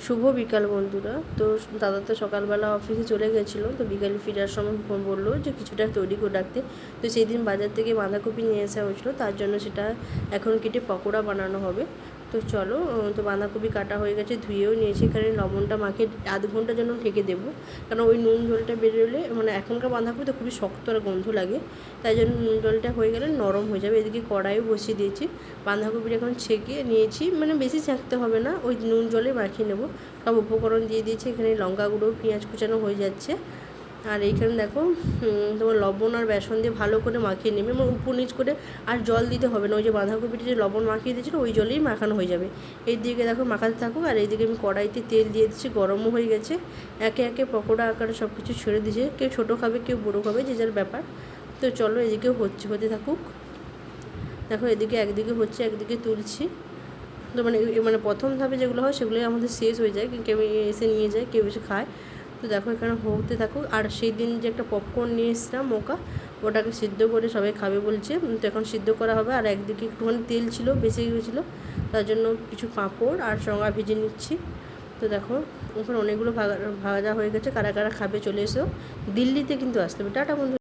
শুভ বিকাল বন্ধুরা। তো দাদা তো সকালবেলা অফিসে চলে গেছিলো, তো বিকালে ফেরার সময় ফোন বললো যে কিছুটা তৈরি করে রাখতে। তো সেই দিন বাজার থেকে বাঁধাকপি নিয়ে আসা হয়েছিলো, তার জন্য সেটা এখন কেটে পকোড়া বানানো হবে। তো চলো, তো বাঁধাকপি কাটা হয়ে গেছে, ধুয়েও নিয়েছি। এখানে লবণটা মাখিয়ে আধ ঘন্টার জন্য ঢেকে দেবো, কারণ ওই নুন জলটা বেরোলে মানে এখনকার বাঁধাকপি তো খুবই শক্ত আর গন্ধ লাগে, তাই জন্য নুন জলটা হয়ে গেলে নরম হয়ে যাবে। এদিকে কড়াইও বসিয়ে দিয়েছি, বাঁধাকপিটা এখন ছেঁকে নিয়েছি, মানে বেশি ছাঁকতে হবে না, ওই নুন জলে মাখিয়ে নেবো। সব উপকরণ দিয়ে দিয়েছি, এখানে লঙ্কা গুঁড়ো, পেঁয়াজ কুচানো হয়ে যাচ্ছে। আর এইখানে দেখো তোমার লবণ আর বেসন দিয়ে ভালো করে মাখিয়ে নেবে, এবং উপর নিচ করে আর জল দিতে হবে না, ওই যে বাঁধাকপিটা যে লবণ মাখিয়ে দিয়েছিলো ওই জলেই মাখানো হয়ে যাবে। এই দিকে দেখো মাখাতে থাকুক, আর এইদিকে আমি কড়াইতে তেল দিয়ে দিচ্ছি, গরমও হয়ে গেছে। একে একে পকোড়া আকারে সব কিছু ছেড়ে দিয়েছে, কেউ ছোটো খাবে কেউ বড়ো খাবে, যে যার ব্যাপার। তো চলো, এদিকেও হতে থাকুক। দেখো এদিকে একদিকে হচ্ছে, একদিকে তুলছি। তো মানে প্রথম ধাপে যেগুলো হয় সেগুলোই আমাদের শেষ হয়ে যায়, কেউ এসে নিয়ে যায়, কেউ এসে খায়। তো দেখো এখানে হতে থাকুক। আর সেই দিন যে একটা পপকর্ন নিয়ে এসেছিলাম মোকা, ওটাকে সিদ্ধ করে সবাই খাবে বলছে, তো এখন সিদ্ধ করা হবে। আর একদিকে একটুখানি তেল ছিল, বেঁচে গিয়েছিলো, তার জন্য কিছু পাঁপড় আর শসা ভেজে নিচ্ছি। তো দেখো এখন অনেকগুলো ভাজা হয়ে গেছে, কারা কারা খাবে চলে এসো। দিল্লিতে কিন্তু আসতে হবে। টাটা বন্ধু।